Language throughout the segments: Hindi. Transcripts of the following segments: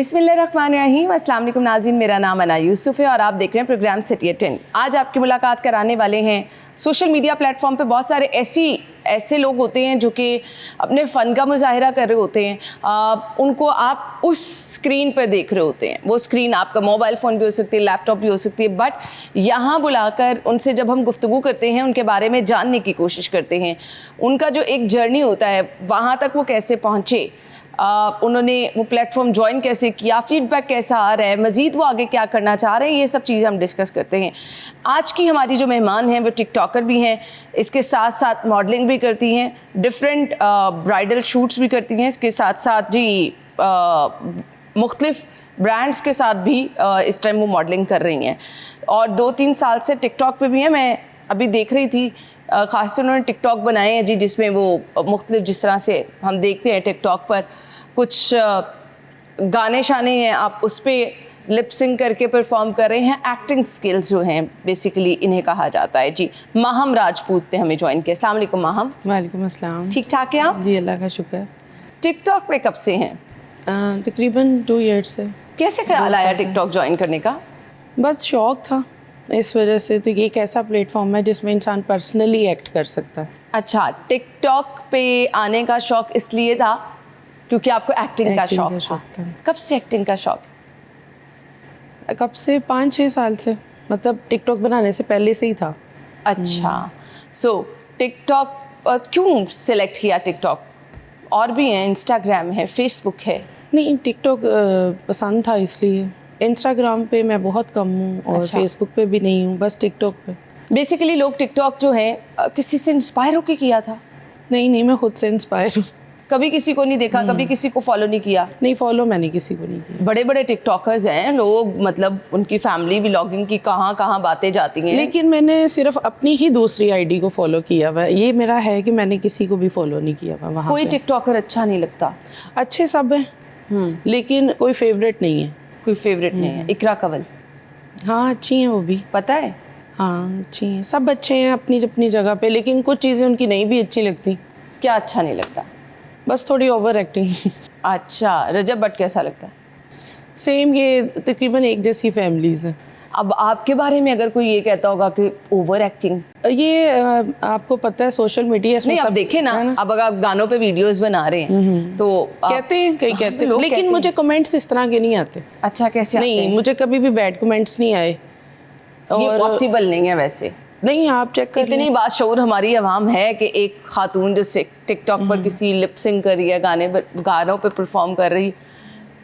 बिस्मिल्लाहिर्रहमानिर्रहीम, अस्सलाम वालेकुम नाज़रीन, मेरा नाम अना यूसुफ है और आप देख रहे हैं प्रोग्राम सिटी एट 10। आज आपकी मुलाकात कराने वाले हैं सोशल मीडिया प्लेटफॉर्म पे बहुत सारे ऐसे लोग होते हैं जो कि अपने फ़न का मुजाहिरा कर रहे होते हैं। उनको आप उस स्क्रीन पर देख रहे होते हैं, वो स्क्रीन आपका मोबाइल फ़ोन भी हो सकती है, लैपटॉप भी हो सकती है, बट यहाँ बुलाकर उनसे जब हम गुफ्तगू करते हैं, उनके बारे में जानने की कोशिश करते हैं, उनका जो एक जर्नी होता है वहाँ तक वो कैसे पहुँचे, उन्होंने वो प्लेटफॉर्म ज्वाइन कैसे किया, फीडबैक कैसा आ रहा है, मज़ीद वो आगे क्या करना चाह रहे हैं, ये सब चीज़ें हम डिस्कस करते हैं। आज की हमारी जो मेहमान हैं वो टिकटॉकर भी हैं, इसके साथ साथ मॉडलिंग भी करती हैं, डिफरेंट ब्राइडल शूट्स भी करती हैं, इसके साथ साथ जी मुख्तलिफ ब्रांड्स के साथ भी इस टाइम वो मॉडलिंग कर रही हैं और 2-3 साल से टिकटॉक पे भी हैं। मैं अभी देख रही थी ख़ासकर उन्होंने टिकटॉक बनाए हैं जी, जिसमें वो मुख्तलिफ जिस तरह से हम देखते हैं टिकटॉक पर कुछ गाने शाने हैं, आप उस पर लिप सिंक करके परफॉर्म कर रहे हैं। एक्टिंग स्किल्स जो हैं बेसिकली इन्हें कहा जाता है जी। माहम राजपूत ने हमें ज्वाइन किया। अस्सलाम वालेकुम माहम। वालेकुम अस्सलाम। ठीक ठाक हैं आप? जी अल्लाह का शुक्र। टिकटॉक पे कब से हैं? तकरीबन 2 ईयर्स से। कैसे ख्याल आया टिकटॉक ज्वाइन करने का? बस शौक था इस वजह से। तो ये एक ऐसा प्लेटफॉर्म है जिसमें इंसान पर्सनली एक्ट कर सकता है। अच्छा, टिकटॉक पे आने का शौक इसलिए था क्योंकि आपको एक्टिंग का शौक था। कब से एक्टिंग का शौक? कब से? 5-6 साल से, मतलब टिकटॉक बनाने से पहले से ही था। अच्छा, सो टिकटॉक क्यों सिलेक्ट किया टिकटॉक? और भी हैं, इंस्टाग्राम है, फेसबुक है। नहीं, टिकटॉक पसंद था इसलिए। इंस्टाग्राम पे मैं बहुत कम हूँ और अच्छा। फेसबुक पे भी नहीं हूँ, बस टिकटॉक पे। बेसिकली लोग टिकटॉक जो है किसी से इंस्पायर होके किया था? नहीं, मैं खुद से इंस्पायर हूँ। कभी किसी को नहीं देखा, कभी किसी को फॉलो नहीं किया? नहीं, फॉलो मैंने किसी को नहीं किया। बड़े बड़े टिकटॉकर्स हैं लोग, मतलब उनकी फैमिली व्लॉगिंग की कहाँ कहाँ बातें जाती हैं, लेकिन मैंने सिर्फ अपनी ही दूसरी आईडी को फॉलो किया हुआ। ये मेरा है कि मैंने किसी को भी फॉलो नहीं किया हुआ वहाँ कोई पे। टिकटॉकर अच्छा नहीं लगता? अच्छे सब हैं लेकिन कोई फेवरेट नहीं है। कोई फेवरेट नहीं है? इकरा कंवल? हाँ, अच्छी हैं वो भी। पता है? हाँ, अच्छी हैं, सब अच्छे हैं अपनी अपनी जगह पे, लेकिन कुछ चीज़ें उनकी नहीं भी अच्छी लगती। क्या अच्छा नहीं लगता? बस थोड़ी ओवर एक्टिंग। अच्छा, रजब भट्ट कैसा लगता है? सेम, ये तकरीबन एक जैसी फैमिलीज हैं। अब आपके बारे में अगर कोई ये कहता होगा कि ओवर एक्टिंग, ये आपको पता है सोशल मीडिया नहीं अब देखे ना, अब अगर आप गानों पे वीडियोस बना रहे हैं तो कहते हैं, कई कहते हैं, लेकिन मुझे कमेंट्स इस तरह के नहीं आते। अच्छा, कैसे आते हैं? नहीं, मुझे कभी भी बैड कमेंट्स नहीं आए। ये पॉसिबल नहीं है वैसे। नहीं, आप चेक कर इतनी बाशऊर हमारी आवाम है कि एक खातून जो टिकटॉक पर किसी लिप सिंक कर रही है, गानों पे परफॉर्म कर रही,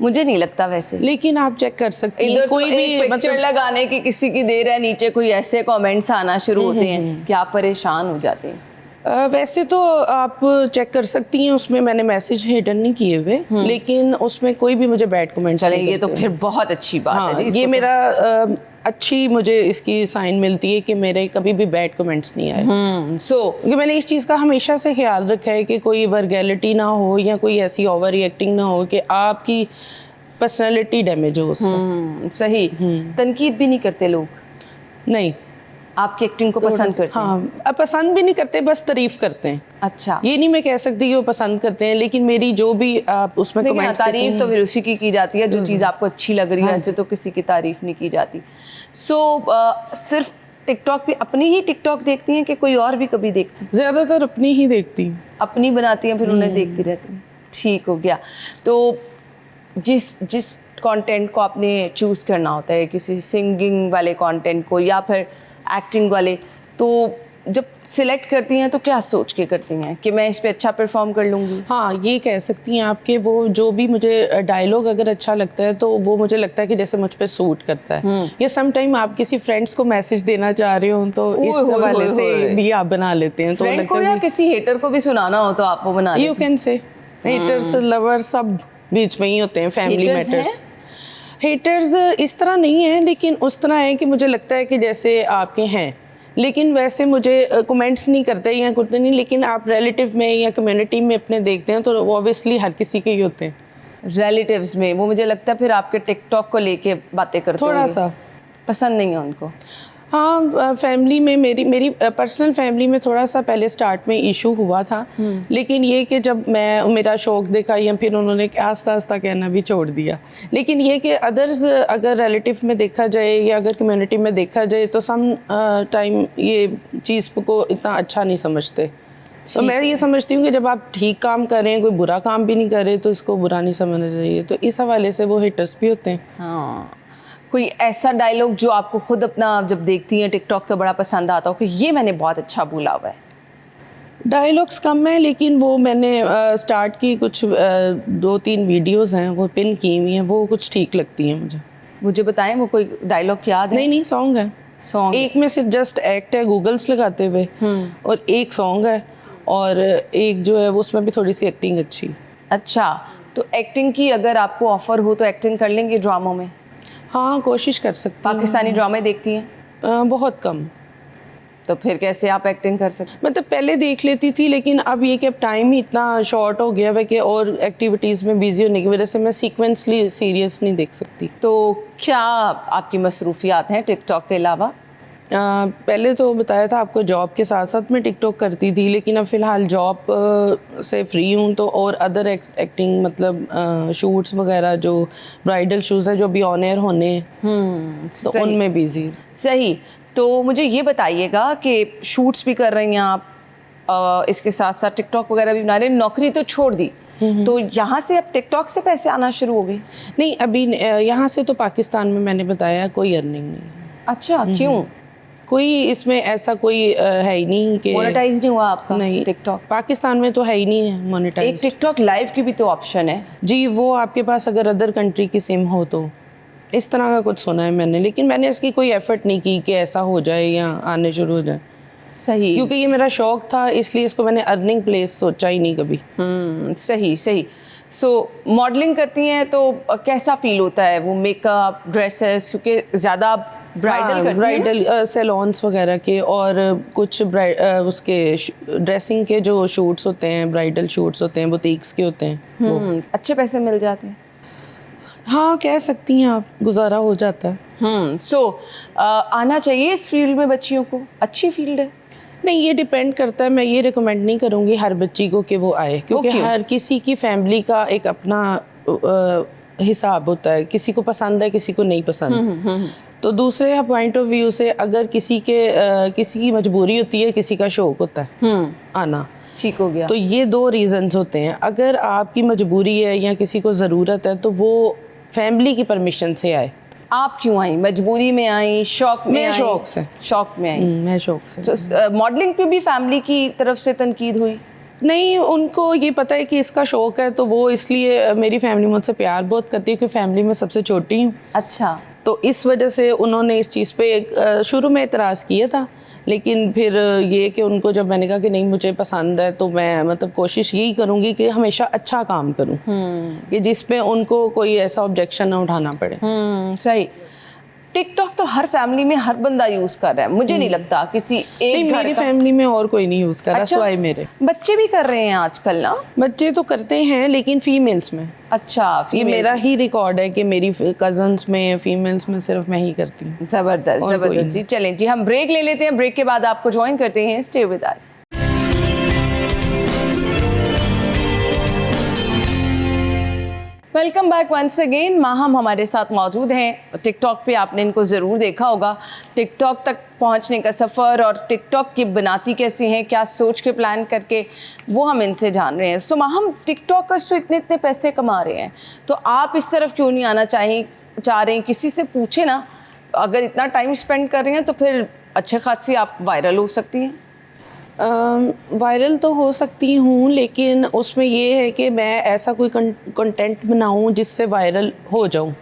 मुझे नहीं लगता वैसे। लेकिन आप चेक कर सकते हैं, कोई भी पिक्चर लगाने की किसी की दे रहा है, नीचे कोई ऐसे कमेंट्स आना शुरू होते हैं कि आप परेशान हो जाते हैं। वैसे तो आप चेक कर सकती हैं, उसमें मैंने मैसेज हिडन नहीं किए हुए, लेकिन उसमें कोई भी मुझे बैड कमेंट्स चले, ये तो फिर बहुत अच्छी बात है जी। ये मेरा अच्छी मुझे इसकी साइन मिलती है कि मेरे कभी भी बैड कमेंट्स नहीं आए। क्योंकि मैंने इस चीज़ का हमेशा से ख्याल रखा है कि कोई वर्गैलिटी ना हो या कोई ऐसी ओवर रिएक्टिंग ना हो कि आपकी पर्सनैलिटी डैमेज हो उससे। सही। तनकीद भी नहीं करते लोग? नहीं, आपकी एक्टिंग को पसंद करते हैं? हाँ, पसंद भी नहीं करते, बस तारीफ करते हैं। अच्छा, ये नहीं मैं कह सकती कि वो पसंद करते हैं, लेकिन मेरी जो भी आप उसमें कमेंट्स, तारीफ तो फिर उसी की जाती है जो चीज़ आपको अच्छी लग रही है। ऐसे तो किसी की तारीफ नहीं की जाती। सिर्फ टिकटॉक पे अपनी ही टिकटॉक देखती हैं कि कोई और भी कभी देखती हैं? ज़्यादातर अपनी ही देखती हूँ। अपनी बनाती हैं फिर उन्हें देखती रहती हैं। ठीक हो गया। तो जिस कंटेंट को आपने चूज़ करना होता है, किसी सिंगिंग वाले कंटेंट को या फिर एक्टिंग वाले, तो जब सिलेक्ट करती हैं तो क्या सोच के करती हैं कि मैं इस पे अच्छा परफॉर्म कर लूँगी? हाँ, ये कह सकती हैं आपके वो जो भी मुझे डायलॉग अगर अच्छा लगता है तो वो मुझे लगता है कि जैसे मुझ पे सूट करता है। या सम टाइम आप किसी फ्रेंड्स को मैसेज देना चाह रहे हो तो इस हवाले से भी आप बना लेते हैं। तो फ्रेंड को या किसी हेटर को भी सुनाना हो तो आप वो बना लेते हैं? You can say haters lover सब बीच में ही होते हैं, फैमिली मैटर्स। हेटर्स इस तरह नहीं है, लेकिन उस तरह है कि मुझे लगता है कि जैसे आपके हैं, लेकिन वैसे मुझे कमेंट्स नहीं करते या कुछ नहीं, लेकिन आप रिलेटिव में या कम्युनिटी में अपने देखते हैं तो वो ऑब्वियसली हर किसी के ही होते हैं। रिलेटिव्स में वो मुझे लगता है फिर आपके टिकटॉक को लेके बातें करते थोड़ा सा पसंद नहीं है उनको। हाँ, फैमिली में मेरी पर्सनल फैमिली में थोड़ा सा पहले स्टार्ट में इशू हुआ था, लेकिन ये कि जब मैं मेरा शौक देखा या फिर उन्होंने आस्ता आस्ता कहना भी छोड़ दिया। लेकिन ये कि अदर्स अगर रिलेटिव में देखा जाए या अगर कम्युनिटी में देखा जाए तो सम टाइम ये चीज़ को इतना अच्छा नहीं समझते। तो मैं ये समझती हूँ कि जब आप ठीक काम कर रहे हैं, कोई बुरा काम भी नहीं कर रहे, तो इसको बुरा नहीं समझना चाहिए। तो इस हवाले से वो हेटर्स भी होते हैं। हाँ, कोई ऐसा डायलॉग जो आपको खुद अपना जब देखती हैं टिकटॉक तो बड़ा पसंद आता हो कि ये मैंने बहुत अच्छा बोला हुआ है? डायलॉग्स कम है, लेकिन वो मैंने स्टार्ट की कुछ 2-3 वीडियोस हैं वो पिन की हुई हैं, वो कुछ ठीक लगती हैं मुझे। मुझे बताएं, वो कोई डायलॉग याद है? नहीं, सॉन्ग है। सॉन्ग एक में सिर्फ जस्ट एक्ट है गूगल्स लगाते हुए, और एक सॉन्ग है, और एक जो है वो उसमें भी थोड़ी सी एक्टिंग अच्छी। अच्छा, तो एक्टिंग की अगर आपको ऑफर हो तो एक्टिंग कर लेंगे ड्रामों में? हाँ, कोशिश कर सकती हूँ। पाकिस्तानी ड्रामे देखती हैं? बहुत कम। तो फिर कैसे आप एक्टिंग कर सकते? मतलब पहले देख लेती थी, लेकिन अब ये कि अब टाइम ही इतना शॉर्ट हो गया है कि और एक्टिविटीज़ में बिजी होने की वजह से मैं सीक्वेंसली सीरियस नहीं देख सकती। तो क्या आपकी मसरूफियात हैं टिकटॉक के अलावा? पहले तो बताया था आपको, जॉब के साथ साथ मैं टिकटॉक करती थी, लेकिन अब फ़िलहाल जॉब से फ्री हूँ, तो और अदर एक्टिंग मतलब शूट्स वगैरह जो ब्राइडल शूट्स हैं जो अभी ऑन एयर होने हैं, तो सही। उनमें बिजी। सही। तो मुझे ये बताइएगा कि शूट्स भी कर रही हैं आप, इसके साथ साथ टिकटॉक वगैरह भी बना रहे हैं, नौकरी तो छोड़ दी, तो यहाँ से अब टिकटॉक से पैसे आना शुरू हो गए? नहीं, अभी यहाँ से तो पाकिस्तान में मैंने बताया कोई अर्निंग नहीं है। अच्छा, क्यों? कोई इसमें ऐसा कोई है ही नहीं कि मोनेटाइज नहीं हुआ आपका नहीं, टिकटॉक? पाकिस्तान में तो है ही नहीं है एक मोनेटाइज। टिकटॉक लाइव की भी तो ऑप्शन है। जी, वो आपके पास अगर अदर कंट्री की सिम हो तो, इस तरह का कुछ सुना है मैंने, लेकिन मैंने इसकी कोई एफर्ट नहीं की कि ऐसा हो जाए या आने शुरू हो जाए, सही। क्योंकि ये मेरा शौक था, इसलिए इसको मैंने अर्निंग प्लेस सोचा ही नहीं कभी। सही सही। सो मॉडलिंग करती हैं तो कैसा फील होता है वो मेकअप, ड्रेसेस, क्योंकि ज़्यादा ब्राइडल ब्राइडल सैलून्स वगैरह के, और कुछ उसके ड्रेसिंग के जो शूट्स होते हैं, ब्राइडल शूट्स होते हैं, बुटीक्स के होते हैं, वो। अच्छे पैसे मिल जाते हैं? हाँ, कह सकती हैं आप, गुजारा हो जाता है। सो आना चाहिए इस फील्ड में बच्चियों को? अच्छी फील्ड है? नहीं, ये डिपेंड करता है। मैं ये रिकमेंड नहीं करूँगी हर बच्ची को कि वो आए, क्योंकि हर किसी की फैमिली का एक अपना हिसाब होता है, किसी को पसंद है, किसी को नहीं पसंद। तो दूसरे पॉइंट ऑफ व्यू से अगर किसी की मजबूरी होती है, किसी का शौक होता है आना, ठीक हो गया। तो ये 2 रीजंस होते हैं। अगर आपकी मजबूरी है या किसी को ज़रूरत है, तो वो फैमिली की परमिशन से आए। आप क्यों आई? मजबूरी में आई, शौक में मैं आई? शौक से। शौक में आई। मैं शौक से। तो मॉडलिंग पे भी फैमिली की तरफ से तनकीद हुई? नहीं, उनको ये पता है कि इसका शौक है, तो वो इसलिए मेरी फैमिली मुझसे प्यार बहुत करती है कि फैमिली में सबसे छोटी हूँ। अच्छा। तो इस वजह से उन्होंने इस चीज़ पे शुरू में इतराज़ किया था, लेकिन फिर ये कि उनको जब मैंने कहा कि नहीं मुझे पसंद है, तो मैं मतलब कोशिश यही करूँगी कि हमेशा अच्छा काम करूँ, कि जिसमें उनको कोई ऐसा ऑब्जेक्शन ना उठाना पड़े। सही। टिकटॉक तो हर फैमिली में हर बंदा यूज कर रहा है, मुझे नहीं लगता किसी नहीं, एक घर मेरी का। फैमिली में और कोई नहीं यूज़ कर रहा, अच्छा। सिवाय मेरे। बच्चे भी कर रहे हैं आजकल ना? बच्चे तो करते हैं, लेकिन फीमेल्स में। अच्छा, ये females मेरा में। ही रिकॉर्ड है कि मेरी कजन्स में, फीमेल्स में सिर्फ मैं ही करती हूँ। जबरदस्त और कोई जबरदस्त जी। चलें जी, हम ब्रेक ले लेते हैं, ब्रेक के बाद आपको ज्वाइन करते हैं। Stay with us. Welcome back once again. माहम हमारे साथ मौजूद हैं। टिकटॉक पे आपने इनको ज़रूर देखा होगा। टिकटॉक तक पहुंचने का सफ़र और टिकटॉक की बनाती कैसी हैं, क्या सोच के प्लान करके, वो हम इनसे जान रहे हैं। सो माहम, टिकटॉकर्स तो इतने इतने पैसे कमा रहे हैं, तो आप इस तरफ क्यों नहीं आना चाह रहे हैं? किसी से पूछे ना, अगर इतना टाइम स्पेंड कर रही हैं तो फिर अच्छे खासी आप वायरल हो सकती हैं। वायरल तो हो सकती हूँ, लेकिन उसमें ये है कि मैं ऐसा कोई कंटेंट बनाऊँ जिससे वायरल हो जाऊँ।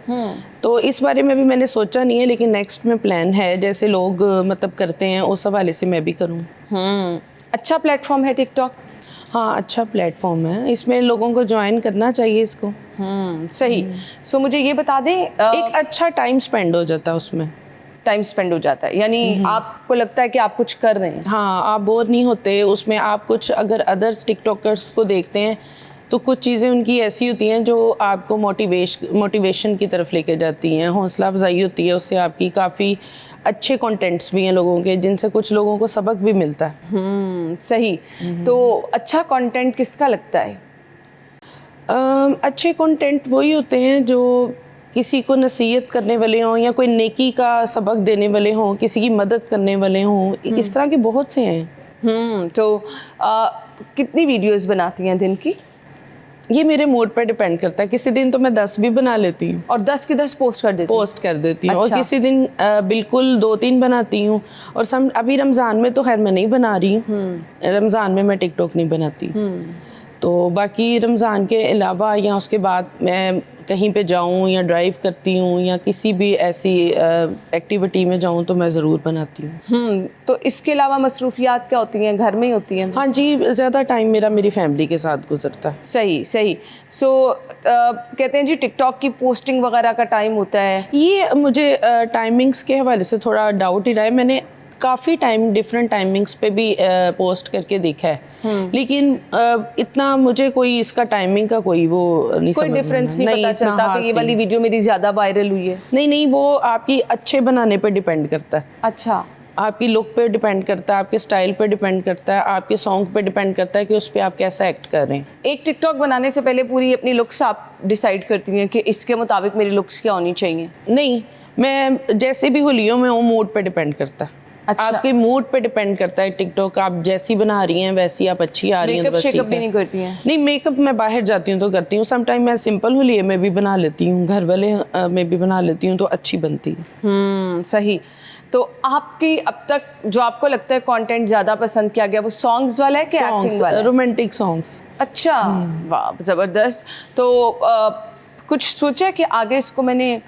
तो इस बारे में भी मैंने सोचा नहीं है, लेकिन नेक्स्ट में प्लान है, जैसे लोग मतलब करते हैं उस हवाले से मैं भी करूँ। अच्छा प्लेटफॉर्म है टिकटॉक? हाँ, अच्छा प्लेटफॉर्म है, इसमें लोगों को ज्वाइन करना चाहिए इसको। सही। सो मुझे ये बता दें, एक अच्छा टाइम स्पेंड हो जाता है उसमें। टाइम स्पेंड हो जाता है, यानी आपको लगता है कि आप कुछ कर रहे हैं। हाँ, आप बोर नहीं होते उसमें। आप कुछ अगर अदर्स टिकटॉकर्स को देखते हैं तो कुछ चीज़ें उनकी ऐसी होती हैं जो आपको मोटिवेशन की तरफ लेके जाती हैं, हौसला अफजाई होती है, उससे आपकी काफ़ी अच्छे कंटेंट्स भी हैं लोगों के, जिनसे कुछ लोगों को सबक भी मिलता है। सही। तो अच्छा कंटेंट किसका लगता है? अच्छे कंटेंट वही होते हैं जो किसी को नसीहत करने वाले हों, या कोई नेकी का सबक देने वाले हों, किसी की मदद करने वाले हों। इस तरह के बहुत से हैं। तो कितनी वीडियोस बनाती हैं दिन की? ये मेरे मूड पर डिपेंड करता है। किसी दिन तो मैं 10 भी बना लेती हूँ, और 10 की 10 पोस्ट कर देती हैं? पोस्ट कर देती हूँ। अच्छा। और किसी दिन बिल्कुल 2-3 बनाती हूँ। और अभी रमज़ान में तो खैर मैं नहीं बना रही हूँ, रमज़ान में मैं टिकटॉक नहीं बनाती। तो बाकी रमज़ान के अलावा या उसके बाद मैं कहीं पे जाऊँ या ड्राइव करती हूँ या किसी भी ऐसी एक्टिविटी में जाऊँ तो मैं ज़रूर बनाती हूँ। तो इसके अलावा मसरूफियात क्या होती हैं? घर में ही होती हैं? हाँ जी, ज़्यादा टाइम मेरा मेरी फैमिली के साथ गुजरता है। सही सही। सो कहते हैं जी टिकटॉक की पोस्टिंग वगैरह का टाइम होता है। ये मुझे टाइमिंग्स के हवाले से थोड़ा डाउट ही रहा है। मैंने काफ़ी टाइम डिफरेंट टाइमिंग्स पे भी पोस्ट करके देखा है, लेकिन इतना मुझे कोई इसका टाइमिंग का कोई वो नहीं, कोई डिफरेंस नहीं पता इतना चलता कि ये वाली वीडियो मेरी ज़्यादा वायरल हुई है? नहीं, वो आपकी अच्छे बनाने पे डिपेंड करता है। अच्छा। आपकी लुक पे डिपेंड करता है, आपके स्टाइल पे डिपेंड करता है, आपके सॉन्ग पे डिपेंड करता है कि उस पर आप कैसा एक्ट कर रहे हैं। एक टिकटॉक बनाने से पहले पूरी अपनी लुक्स आप डिसाइड करती हैं कि इसके मुताबिक मेरी लुक्स क्या होनी चाहिए? नहीं, मैं जैसे भी हुलियों में वो मूड पे डिपेंड करता है। अच्छा। आपके मूड पे डिपेंड करता है। टिकटॉक आप जैसी बना रही हैं वैसी आप अच्छी आ रही हैं, मेकअप बस शेकअप ठीक भी है। नहीं करती हैं? नहीं, मेकअप मैं बाहर जाती हूँ तो करती हूँ। सम टाइम मैं सिंपल हुलिये में भी बना लेती हूँ, घर वाले में भी बना लेती हूँ, तो अच्छी बनती है। सही। तो आपकी अब तक जो आपको लगता है कंटेंट ज़्यादा पसंद किया गया वो सॉन्ग्स वाला है कि एक्टिंग वाला है? Romantic songs. अच्छा। वाह, ज़बरदस्त। तो कुछ सोचा है कि आगे इसको मैंने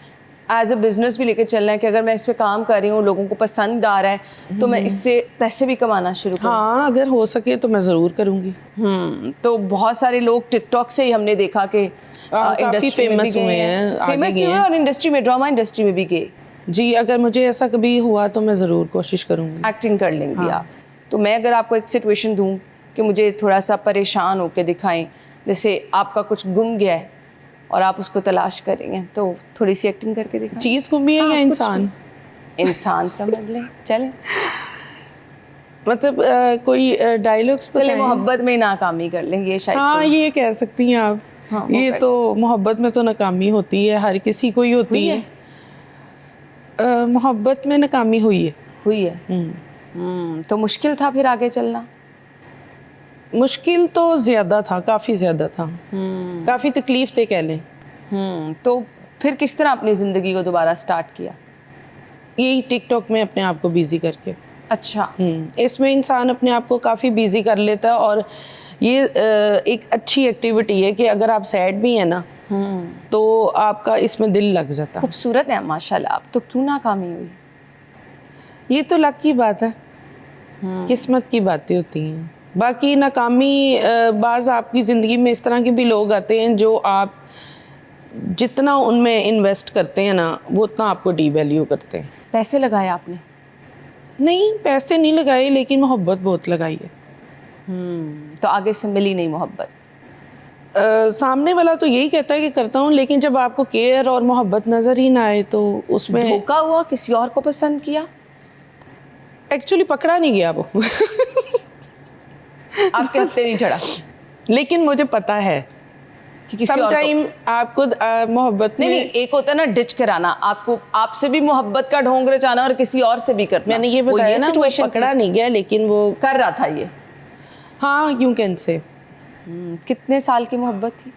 एज अ बिजनेस भी लेके चलना है कि अगर मैं इस पे काम कर रही हूँ, लोगों को पसंद आ रहा है, तो मैं इससे पैसे भी कमाना शुरू करूँ? हाँ, अगर हो सके तो मैं ज़रूर करूँगी। तो बहुत सारे लोग टिकटॉक से ही हमने देखा कि काफ़ी फेमस हुए हैं, आगे फेमस गए हुए हैं। और इंडस्ट्री में, ड्रामा इंडस्ट्री में भी गए। जी, अगर मुझे ऐसा कभी हुआ तो मैं ज़रूर कोशिश करूँगी। एक्टिंग कर लेंगी हाँ। आप? तो मैं अगर आपको एक सिचुएशन दूं कि मुझे थोड़ा सा परेशान होकर दिखाएं, जैसे आपका कुछ गुम गया है और आप उसको तलाश कर रही हैं, तो थोड़ी सी एक्टिंग करके दिखाएं। चीज़ गुमी है हाँ, या कुछ इंसान? भी। इंसान समझ लें, चलें। मतलब कोई डायलॉग्स चले बताएं। मोहब्बत में नाकामी कर लें, ये शायद। हाँ, ये कह सकती हैं आप। हाँ, वो ये कर तो मोहब्बत में तो नाकामी होती है, हर किसी को ही होती हुई है। मोहब्बत में नाकामी हुई है। हुई है। तो मुश्किल था फिर आगे चलना? मुश्किल तो ज़्यादा था, काफ़ी ज़्यादा था। काफ़ी तकलीफ थे कह लें। तो फिर किस तरह अपनी ज़िंदगी को दोबारा स्टार्ट किया? यही टिकटॉक में अपने आप को बिज़ी करके। अच्छा। इसमें इंसान अपने आप को काफ़ी बिज़ी कर लेता है। और ये एक अच्छी एक्टिविटी है कि अगर आप सैड भी हैं ना, तो आपका इसमें दिल लग जाता है। खूबसूरत है माशाल्लाह आप, तो क्यों नाकामी हुई? ये तो लक की बात है, किस्मत की बातें होती हैं। बाकी नाकामी बाज़ आपकी ज़िंदगी में इस तरह के भी लोग आते हैं जो आप जितना उनमें इन्वेस्ट करते हैं ना, वो उतना आपको डीवैल्यू करते हैं। पैसे लगाए आपने? नहीं, पैसे नहीं लगाए, लेकिन मोहब्बत बहुत लगाई है। तो आगे से मिली नहीं मोहब्बत? सामने वाला तो यही कहता है कि करता हूँ, लेकिन जब आपको केयर और मोहब्बत नज़र ही ना आए तो उसमें धोखा हुआ, किसी और को पसंद किया? एक्चुअली पकड़ा नहीं गया वो। आपके हफ्ते नहीं चढ़ा लेकिन मुझे पता है कि किसी और को? समटाइम आपको मोहब्बत में नहीं, एक होता है ना डिच कराना, आपको आपसे भी मोहब्बत का ढोंग रचाना और किसी और से भी करना। मैंने ये बताया ना, वो सिचुएशन पकड़ा नहीं गया, लेकिन वो कर रहा था ये। हाँ, यूं कैन से। कितने साल की मोहब्बत थी?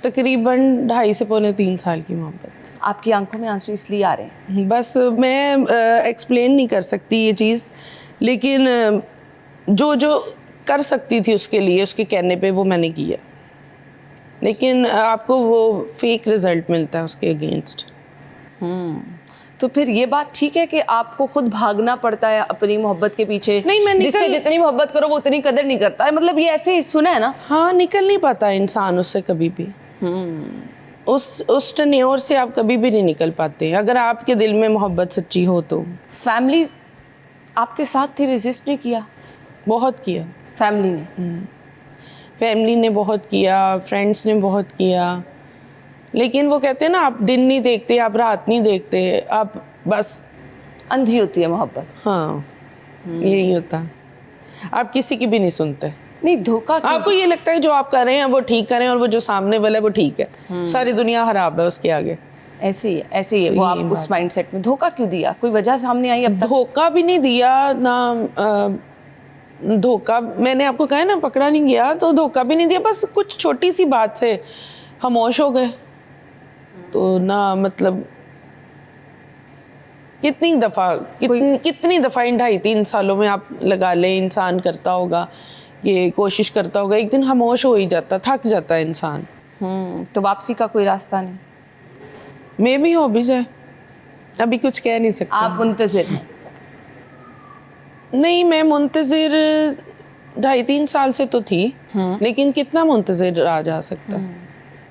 तकरीबन 2.5 से पौने 3 साल की मोहब्बत। आपकी आंखों में आंसू इसलिए आ रहे हैं? बस मैं एक्सप्लेन नहीं कर सकती ये चीज़, लेकिन जो जो कर सकती थी उसके लिए, उसके कहने पे वो मैंने किया, लेकिन आपको वो फेक रिजल्ट मिलता है उसके अगेंस्ट। तो फिर ये बात ठीक है कि आपको खुद भागना पड़ता है अपनी मोहब्बत के पीछे? नहीं, मैं जिससे जितनी मोहब्बत करो वो उतनी कदर नहीं करता है, मतलब ये ऐसे ही सुना है ना? हाँ, निकल नहीं पाता इंसान उससे कभी भी। उस टेन्योर से आप कभी भी नहीं निकल पाते, अगर आपके दिल में मोहब्बत सच्ची हो तो। फैमिली आपके साथ थी, रेजिस्ट नहीं किया? बहुत किया, फैमिली ने? फैमिली ने बहुत किया, फ्रेंड्स ने बहुत किया, लेकिन वो कहते हैं ना, आप दिन नहीं देखते, आप रात नहीं देखते, आप बस अंधी होती है मोहब्बत। हाँ, यही होता है, आप किसी की भी नहीं सुनते। नहीं, धोखा क्यों? आपको ये लगता है जो आप कर रहे हैं वो ठीक कर रहे हैं और वो जो सामने वाला है वो ठीक है, सारी दुनिया खराब है उसके आगे। ऐसे ही है, ऐसे ही है। तो वो यही आप उस बात माइंडसेट में धोखा क्यों दिया? कोई वजह सामने आई अब तक? धोखा भी नहीं दिया ना, धोखा मैंने आपको कहा है ना, पकड़ा नहीं गया, तो धोखा भी नहीं दिया, बस कुछ छोटी सी बात से खामोश हो गए। तो ना मतलब कितनी दफ़ा इन 2.5-3 सालों में आप लगा ले, इंसान करता होगा, ये कोशिश करता होगा, एक दिन खामोश हो ही जाता, थक जाता है इंसान। तो वापसी का कोई रास्ता नहीं? मे भी हो भी जाए, अभी कुछ कह नहीं सकते। आप मुंतजिर हैं? नहीं, मैं मुंतजिर 2.5-3 साल से तो थी, लेकिन कितना मुंतजिर रहा जा सकता है।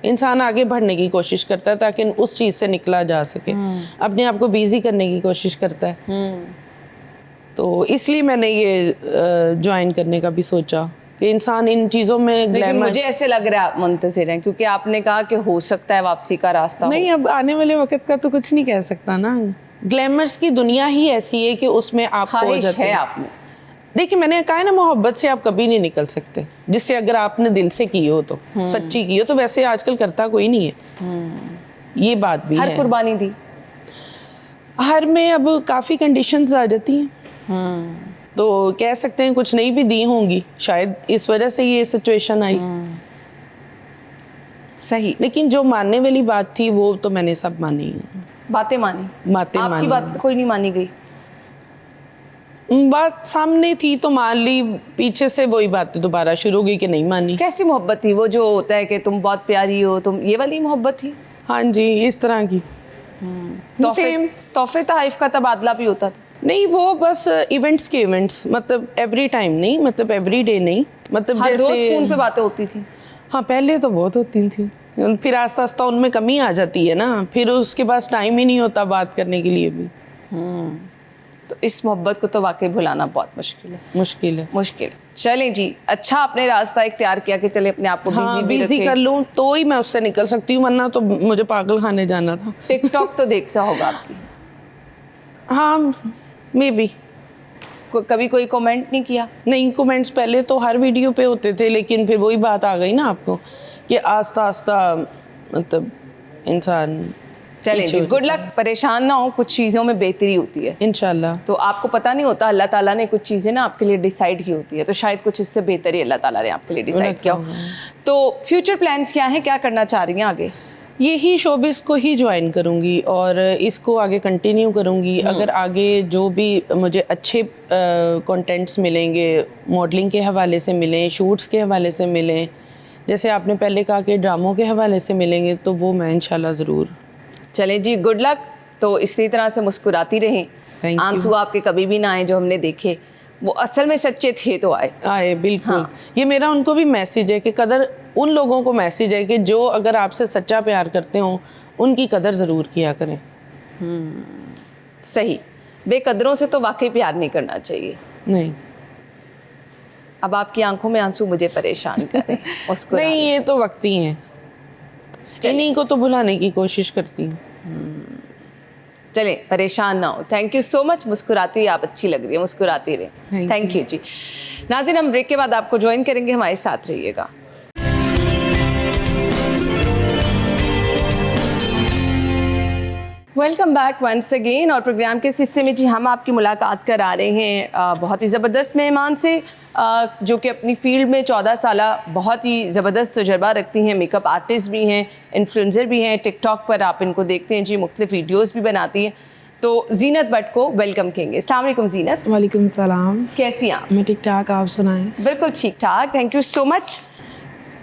इंसान आगे बढ़ने की कोशिश करता है ताकि उस चीज़ से निकला जा सके, अपने आप को बिजी करने की कोशिश करता है। तो इसलिए मैंने ये ज्वाइन करने का भी सोचा कि इंसान इन चीज़ों में लेकिन ग्लैमर। मुझे ऐसे लग रहा है आप मुंतजिर हैं, क्योंकि आपने कहा कि हो सकता है वापसी का रास्ता हो। नहीं, अब आने वाले वक्त का तो कुछ नहीं कह सकता ना। ग्लैमर्स की दुनिया ही ऐसी है कि उसमें आप खो ख्वाहिश जाते है हैं। आप में। देखिए, मैंने कहा है ना, मोहब्बत से आप कभी नहीं निकल सकते, जिससे अगर आपने दिल से की हो तो, सच्ची की हो तो। वैसे आजकल करता कोई नहीं है, ये बात भी हर है। कुर्बानी दी। हर में अब काफ़ी कंडीशंस आ जाती हैं, तो कह सकते हैं कुछ नहीं भी दी होंगी, शायद इस वजह से ये सिचुएशन आई। सही। लेकिन जो मानने वाली बात थी वो तो मैंने सब मानी, बातें मानी? बातें आपकी मानी। बात कोई नहीं मानी गई? बात सामने थी तो मान ली, पीछे से वही बातें दोबारा शुरू हो गई कि नहीं मानी। कैसी मोहब्बत थी वो, जो होता है कि तुम बहुत प्यारी हो, तुम, ये वाली मोहब्बत थी? हाँ जी, इस तरह की। सेम। तोहफे तहफ़ का तबादला भी होता था? नहीं, वो बस इवेंट्स के इवेंट्स, मतलब एवरी टाइम नहीं, मतलब एवरी डे नहीं, मतलब हर रोज जैसे फोन पे बातें होती थी? हाँ, पहले तो बहुत होती थी, फिर आस्ता आस्ता उनमें कमी आ जाती है ना, फिर उसके पास टाइम ही नहीं होता बात करने के लिए भी। तो इस मोहब्बत को तो वाकई भुलाना बहुत मुश्किल है। मुश्किल है। मुश्किल। चलें जी, अच्छा आपने रास्ता इख्तियार किया कि चले अपने आप को हाँ, बिजी बिजी कर लूँ तो ही मैं उससे निकल सकती हूँ, वरना तो मुझे पागल खाने जाना था। टिकटॉक तो देखता होगा आपकी? हाँ, मे बी। कभी कोई कमेंट नहीं किया? नहीं, कमेंट्स पहले तो हर वीडियो पे होते थे, लेकिन फिर वही बात आ गई ना आपको कि आस्ता आस्ता मतलब इंसान। चलें जी, गुड लक। परेशान ना हो, कुछ चीज़ों में बेहतरी होती है इंशाल्लाह। तो आपको पता नहीं होता, अल्लाह ताला ने कुछ चीज़ें ना आपके लिए डिसाइड की होती है, तो शायद कुछ इससे बेहतर ही अल्लाह ताला ने आपके लिए डिसाइड किया हो। तो फ्यूचर प्लान्स क्या हैं, क्या करना चाह रही हैं आगे? यही शोबिस को ही ज्वाइन करूँगी और इसको आगे कंटिन्यू करूँगी। अगर आगे जो भी मुझे अच्छे कंटेंट्स मिलेंगे, मॉडलिंग के हवाले से मिलें, शूट्स के हवाले से मिलें, जैसे आपने पहले कहा कि ड्रामों के हवाले से मिलेंगे, तो वो मैं इंशाल्लाह ज़रूर। चलें जी, गुड लक। तो इसी तरह से मुस्कुराती रहें, Thank you. आंसू आपके कभी भी ना आए, जो हमने देखे वो असल में सच्चे थे तो आए। बिल्कुल। हाँ। ये मेरा उनको भी मैसेज है कि कदर उन लोगों को मैसेज है कि जो अगर आपसे सच्चा प्यार करते हो, उनकी कदर ज़रूर किया करें। सही। बेकदरों से तो वाकई प्यार नहीं करना चाहिए। नहीं अब आपकी आंखों में आंसू मुझे परेशान कर रहे हैं। उसको नहीं, ये तो वक्त ही है, इन्हीं को तो भुलाने की कोशिश करती हूँ। चलें, परेशान ना हो। Thank you so much. मुस्कुराती आप अच्छी लग रही है, मुस्कुराती रहे। Thank थैंक यू जी। नाज़रीन, हम ब्रेक के बाद आपको ज्वाइन करेंगे, हमारे साथ रहिएगा। Welcome back once again. और प्रोग्राम के इस हिस्से में जी हम आपकी मुलाकात करा रहे हैं बहुत ही ज़बरदस्त मेहमान से, जो कि अपनी फील्ड में 14 साल बहुत ही ज़बरदस्त तजुर्बा रखती हैं, मेकअप आर्टिस्ट भी हैं, इन्फ्लुएंसर भी हैं, टिकटॉक पर आप इनको देखते हैं जी, मुख्तलिफ वीडियोस भी बनाती हैं। तो ज़ीनत भट्ट को वेलकम कहेंगे। अस्सलाम वालेकुम ज़ीनत। वालेकुम सलाम। कैसी हैं आप? मैं ठीक ठाक, आप सुनाएं? बिल्कुल ठीक ठाक, thank you so much.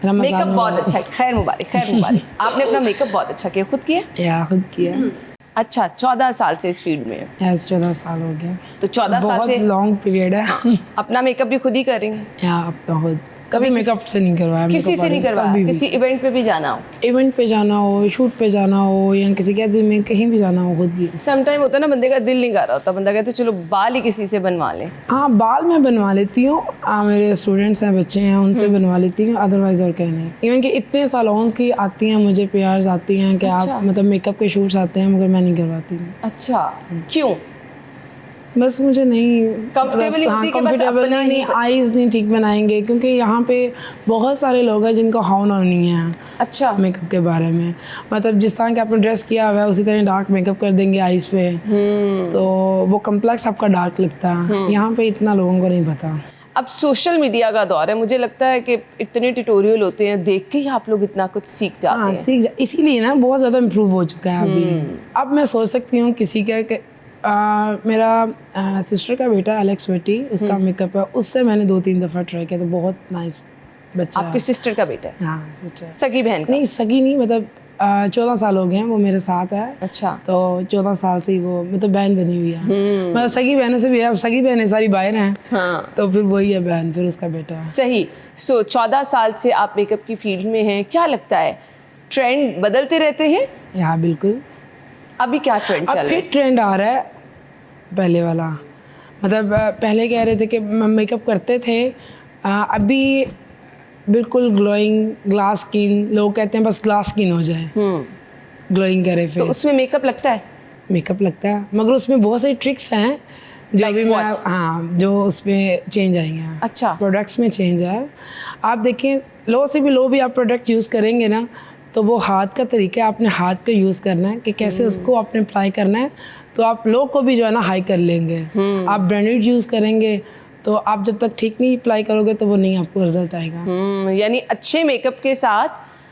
Ramzan makeup बहुत मुबारक। अच्छा है, खैर मुबारक, खैर मुबारक। आपने अपना मेकअप बहुत अच्छा किया, खुद किया? या खुद किया। अच्छा, 14 साल से इस फील्ड में है। यस, 14 साल हो गया। तो 14 साल बहुत से लॉन्ग पीरियड है। अपना मेकअप भी खुद ही कर रही हैं? या अपना खुद कभी मेकअप से नहीं करवाया। किसी makeup से नहीं artist करवाया? कभी भी। किसी इवेंट पे भी जाना हो? इवेंट पे जाना हो, शूट पे जाना हो, या किसी कैदी में कहीं भी जाना हो, खुद भी। समटाइम होता है ना, बंदे का दिल नहीं कर रहा होता, बंदा कहता है चलो बाल ही किसी से बनवा लें। हाँ, बाल मैं बनवा लेती हूँ, मेरे स्टूडेंट्स हैं, बच्चे हैं, उनसे बनवा लेती हूँ, अदरवाइज और क्या नहीं। इवन कि इतने सैलून्स की आती हैं मुझे PRs आती हैं कि अच्छा। आप मतलब मेकअप के शूट्स आते हैं, मगर मैं नहीं करवाती हूँ। अच्छा, क्यों? बस मुझे नहीं Comfortable ही होती है कि बस comfortable अपना ही- नहीं, आईज नहीं ठीक बनाएंगे, क्योंकि यहाँ पे बहुत सारे लोग हैं जिनको हौना नहीं है अच्छा मेकअप के बारे में। मतलब जिस तरह के आपने ड्रेस किया हुआ है उसी तरह डार्क मेकअप कर देंगे आईज पे, तो वो कम्प्लेक्स आपका डार्क लगता है। यहाँ पे इतना लोगों को नहीं पता। अब सोशल मीडिया का दौर है, मुझे लगता है कि इतने ट्यूटोरियल होते हैं, देख के ही आप लोग इतना कुछ सीख जाते हाँ, हैं। इसीलिए ना बहुत ज़्यादा इम्प्रूव हो चुका है अभी। अब मैं सोच सकती हूँ किसी का कि मेरा सिस्टर का बेटा एलेक्स बेटी, उसका मेकअप है, उससे मैंने 2-3 दफ़ा ट्राई किया, तो बहुत नाइस बच्चा आपकी सिस्टर का बेटा है? है। हाँ, सिस्टर सगी बहन का? नहीं, सगी नहीं, मतलब 14 साल हो गए हैं वो मेरे साथ है। अच्छा। तो 14 साल से ही वो मतलब बहन बनी हुई है। मतलब सगी बहनों से भी है, अब सगी बहनें सारी बाहर हैं, हाँ तो फिर वही है बहन, फिर उसका बेटा है। सही। सो 14 साल से आप मेकअप की फील्ड में हैं, क्या लगता है ट्रेंड बदलते रहते हैं? हाँ बिल्कुल। अभी क्या ट्रेंड चल अब रहा फिर है? ट्रेंड आ रहा है पहले वाला। मतलब पहले कह रहे थे कि मेकअप करते थे, अभी बिल्कुल ग्लोइंग ग्लास स्किन, लोग कहते हैं बस ग्लास स्किन हो जाए, ग्लोइंग करे तो फेस, उसमें मेकअप लगता है? मेकअप लगता है, मगर उसमें बहुत सारी ट्रिक्स हैं जो Like अभी मैं what? हाँ जो उसमें चेंज आई हैं। अच्छा। प्रोडक्ट्स में चेंज है। आप देखें, लो से भी लो भी आप प्रोडक्ट यूज़ करेंगे ना, तो वो हाथ का तरीका है, आपने हाथ को यूज़ करना है कि कैसे उसको आपने अप्लाई करना है, तो आप लो को भी जो है ना हाई कर लेंगे। आप ब्रांडेड यूज़ करेंगे तो आप जब तक ठीक नहीं अप्लाई करोगे तो वो नहीं आपको रिजल्ट आएगा। यानी अच्छे मेकअप के साथ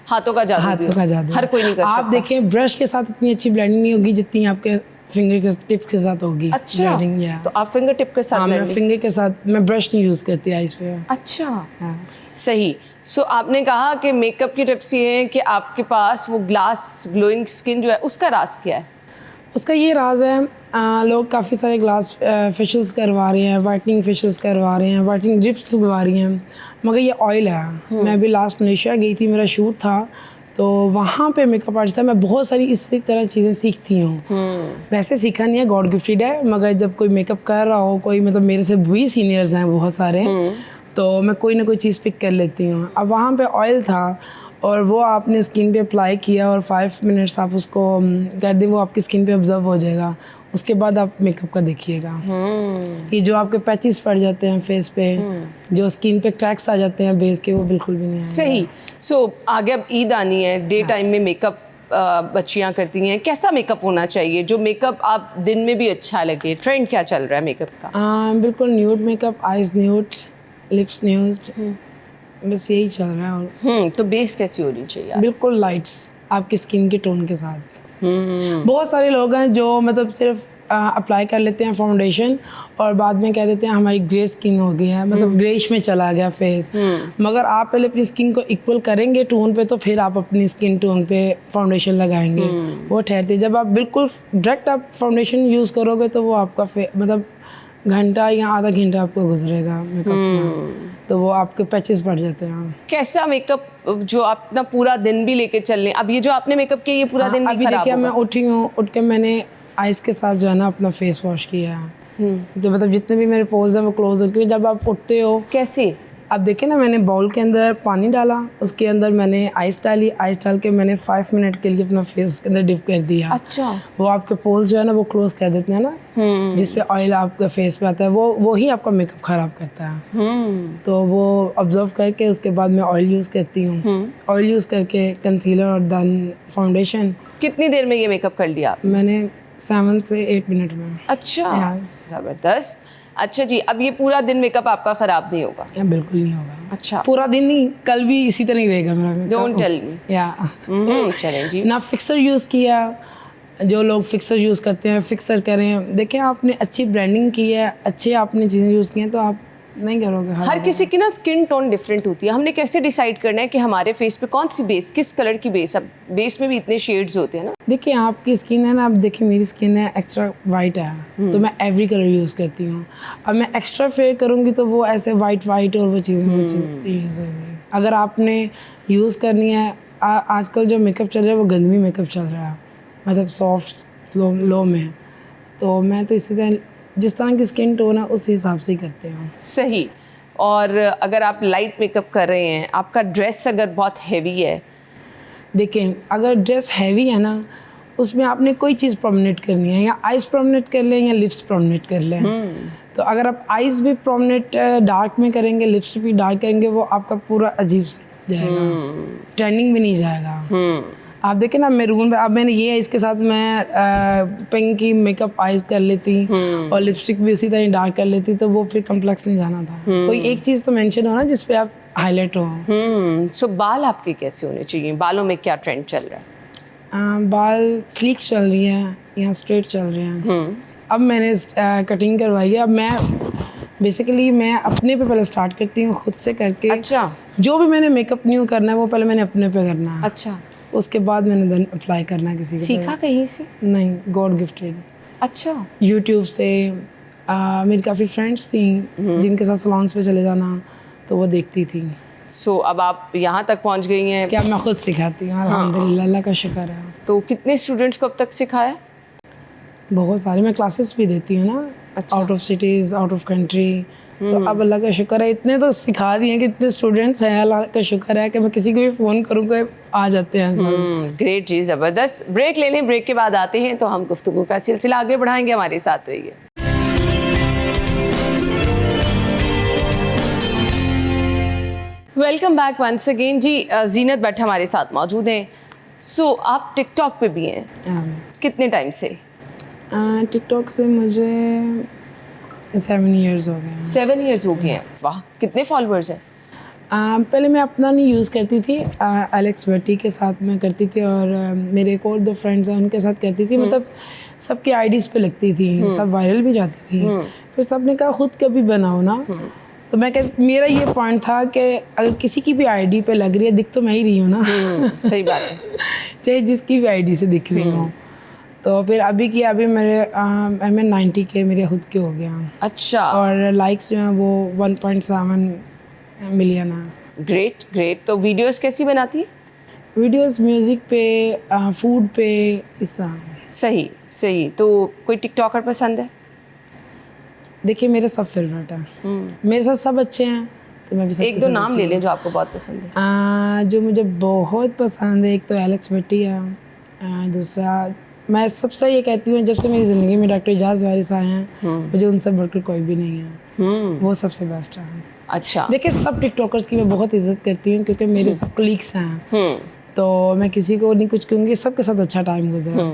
हाथों का जादू भी हाथों का हो। जादू हर कोई नहीं कर आप सकता। देखें, ब्रश के साथ इतनी अच्छी ब्लेंडिंग नहीं होगी जितनी आपके फिंगर के टिप्स के साथ होगी। अच्छा, ब्लेंडिंग या तो आप फिंगर टिप के साथ हाँ, मैं blending- फिंगर के साथ, मैं ब्रश नहीं यूज़ करती आइस पे। अच्छा हाँ। सही। सो आपने कहा कि मेकअप की टिप्स ये हैं कि आपके पास वो ग्लास ग्लोइंग स्किन जो है उसका राज क्या है? उसका ये राज है, लोग काफ़ी सारे ग्लास फेशियल्स करवा रहे हैं, वाइटनिंग फेशियल्स करवा रहे हैं, वाइटनिंग ड्रिप्स लगवा रही हैं, मगर ये ऑयल है। मैं अभी लास्ट मलेशिया गई थी, मेरा शूट था, तो वहाँ पे मेकअप आर्टिस्ट था, मैं बहुत सारी इसी तरह चीज़ें सीखती हूँ। वैसे सीखा नहीं है, गॉड गिफ्टेड है, मगर जब कोई मेकअप कर रहा हो, कोई मतलब मेरे से भी सीनियर्स हैं बहुत सारे, तो मैं कोई ना कोई चीज़ पिक कर लेती हूँ। अब वहाँ पे ऑयल था और वो आपने स्किन पे अप्लाई किया और 5 मिनट्स आप उसको कर दें, वो आपकी स्किन पे ऑब्जर्व हो जाएगा। उसके बाद आप मेकअप का देखिएगा। ये जो आपके पैचेस पड़ जाते हैं फेस पे, जो स्किन पे क्रैक्स आ जाते हैं बेस के, वो बिल्कुल भी नहीं आएंगे। सही। सो आगे अब ईद आनी है, डे टाइम में मेकअप बच्चियां करती हैं, कैसा मेकअप होना चाहिए जो मेकअप आप दिन में भी अच्छा लगे? ट्रेंड क्या चल रहा है मेकअप का? बिल्कुल nude makeup, eyes nude, lips nude, बस यही चल रहा है। और तो बेस कैसी होनी चाहिए? बिल्कुल लाइट्स आपकी स्किन के टोन के साथ। बहुत सारे लोग हैं जो मतलब सिर्फ अप्लाई कर लेते हैं फाउंडेशन और बाद में कह देते हैं हमारी ग्रे स्किन हो गई है, मतलब ग्रेश में चला गया फेस। मगर आप पहले अपनी स्किन को इक्वल करेंगे टोन पे, तो फिर आप अपनी स्किन टोन पे फाउंडेशन लगाएंगे, वो ठहरती है। जब आप बिल्कुल डायरेक्ट आप फाउंडेशन यूज़ करोगे तो वो आपका मतलब घंटा या आधा घंटा आपको गुजरेगा मेकअप में, तो वो आपके पैचेस बढ़ जाते हैं। कैसा मेकअप जो आप अपना पूरा दिन भी लेके चल लें? अब ये जो आपने मेकअप किया ये पूरा दिन अभी नहीं खराब देखिए, मैं होगा? उठी हूँ, उठ के मैंने आइस के साथ जो है ना अपना फेस वॉश किया है। तो मतलब जितने भी मेरे पोल्स हैं वो क्लोज हो, क्योंकि जब आप उठते हो, कैसे? अब देखिए ना, मैंने बाउल के अंदर पानी डाला, उसके अंदर मैंने आइस डाली, आइस डाल के मैंने 5 मिनट के लिए अपना फेस के अंदर डिप कर दिया। अच्छा। वो आपके पोल्स जो है ना वो क्लोज कर देते हैं ना, जिसपे ऑयल आपका फेस पे आता है, वो ही आपका मेकअप खराब करता है। तो वो ऑब्जर्व करके उसके बाद मैं ऑयल यूज़ करती हूँ। ऑयल यूज़ करके कंसीलर और देन फाउंडेशन। कितनी देर में ये मेकअप कर लिया आप? मैंने 7 से 8 मिनट में। अच्छा, Yes. जबरदस्त। अच्छा जी, अब ये पूरा दिन मेकअप आपका खराब नहीं होगा? या बिल्कुल नहीं होगा। अच्छा, पूरा दिन नहीं, कल भी इसी तरह ही रहेगा मेरा makeup। Don't tell me. या चलें जी। ना फिक्सर यूज़ किया, जो लोग फिक्सर यूज़ करते हैं फिक्सर करें। देखिए, आपने अच्छी ब्रांडिंग की है, अच्छे आपने चीज़ें यूज़ की हैं, तो आप नहीं करोगे। हर किसी की ना स्किन टोन डिफरेंट होती है, हमने कैसे डिसाइड करना है कि हमारे फेस पे कौन सी बेस, किस कलर की बेस? अब बेस में भी इतने शेड्स होते हैं ना। देखिए, आपकी स्किन है ना, आप देखिए मेरी स्किन है एक्स्ट्रा वाइट है, तो मैं एवरी कलर यूज़ करती हूँ। अब मैं एक्स्ट्रा फेयर करूँगी तो वो ऐसे वाइट वाइट और वो चीज़ें यूज़ होंगी। अगर आपने यूज़ करनी है, आजकल जो मेकअप चल रहा है वो गंदमी मेकअप चल रहा है, मतलब सॉफ्ट लो में, तो मैं तो इसी तरह जिस तरह की स्किन टोन है उस हिसाब से ही करते हैं। सही। और अगर आप लाइट मेकअप कर रहे हैं, आपका ड्रेस अगर बहुत हैवी है, देखिए, अगर ड्रेस हैवी है ना, उसमें आपने कोई चीज़ प्रोमिनेट करनी है, या आइज प्रोमिनेट कर लें या लिप्स प्रोमिनेट कर लें। तो अगर आप आइज भी प्रोमिनेट डार्क में करेंगे, लिप्स भी डार्क करेंगे, वो आपका पूरा अजीब सा जाएगा, ट्रेंडिंग भी नहीं जाएगा। आप देखें ना मैरून में, अब मैंने ये इसके साथ मैं पिंक की मेकअप आइज कर लेती और लिपस्टिक भी उसी तरह डार्क कर लेती, तो वो फिर कम्प्लेक्स नहीं जाना था। कोई एक चीज़ तो मेंशन हो ना जिस पे आप हाईलाइट हो। सो बाल आपके कैसे होने चाहिए? बालों में क्या ट्रेंड चल रहा है? बाल स्लीक चल रही है या स्ट्रेट चल रहे हैं। अब मैंने कटिंग करवाई है। अब मैं बेसिकली मैं अपने पे पहले स्टार्ट करती हूँ, खुद से करके। अच्छा जो भी मैंने मेकअप न्यू करना है वो पहले मैंने अपने पे करना है, अच्छा। उसके बाद मैंने देन अप्लाई करना है किसी के सीखा कहीं से? पे। नहीं, गॉड गिफ्टेड। अच्छा। यूट्यूब से। मेरी काफ़ी फ्रेंड्स थी जिनके साथ सलॉन्स पे चले जाना, तो वो देखती थी। सो अब आप यहाँ तक पहुँच गई हैं। क्या मैं खुद सिखाती हूँ, अल्हम्दुलिल्लाह, अल्लाह का शुक्र है। तो कितने स्टूडेंट्स को अब तक सिखाया? बहुत सारे। मैं क्लासेस भी देती हूँ ना, अच्छा। Out of cities, out of country. तो अब अल्लाह का शुक्र है, इतने तो सिखा दिए कि इतने स्टूडेंट्स हैं, अल्लाह का शुक्र है कि मैं किसी को भी फ़ोन करूँ कोई आ जाते हैं सब। ग्रेट जी, ज़बरदस्त। ब्रेक ले लें, ब्रेक के बाद आते हैं तो हम गुफ्तगू का सिलसिला आगे बढ़ाएंगे। हमारे साथ रहिए। वेलकम बैक वंस अगेन जी। जीनत भट्ट हमारे साथ मौजूद हैं। सो आप टिकटॉक पे भी हैं, कितने टाइम से? टिकटॉक से मुझे 7 years हो गए हैं। 7 years हो गए हैं। वाह, कितने फॉलोअर्स हैं? पहले मैं अपना नहीं यूज़ करती थी, एलेक्स भट्टी के साथ मैं करती थी, और मेरे एक और 2 फ्रेंड्स हैं उनके साथ करती थी। मतलब सबकी आईडीज़ पे लगती थी, सब वायरल भी जाती थी। फिर सबने कहा खुद कभी बनाओ ना। तो मैं मेरा ये पॉइंट था कि अगर किसी की भी आईडी पे लग रही है, दिख तो मैं ही रही हूँ ना। सही बात है। चाहे जिसकी भी आईडी से दिख रही हूँ। तो फिर अभी की अभी मैं 90K मेरे खुद के हो गया। अच्छा। और लाइक्स जो हैं वो 1.7 मिलियन है। Great great. तो वीडियोस कैसी बनाती है? वीडियोस म्यूज़िक पे, फूड पे, इस तरह। सही सही। तो कोई टिकटॉकर पसंद है? देखिए मेरे सब फेवरेट हैं, मेरे साथ सब अच्छे हैं, तो मैं भी सबके एक दो साथ नाम अच्छी ले हूँ। लें जो आपको बहुत पसंद है। जो मुझे बहुत पसंद है, एक तो एलेक्स भट्टी है, दूसरा मैं सबसे ये कहती हूँ जब से मेरी ज़िंदगी में डॉक्टर एजाज वारिस आए हैं, मुझे उनसे बढ़कर कोई भी नहीं है। वो सबसे बेस्ट है। अच्छा। देखिए सब टिकटॉकर्स की मैं बहुत इज्जत करती हूँ क्योंकि मेरे सब कलीग्स हैं, तो मैं किसी को नहीं कुछ कहूँगी, सबके साथ अच्छा टाइम गुजरा।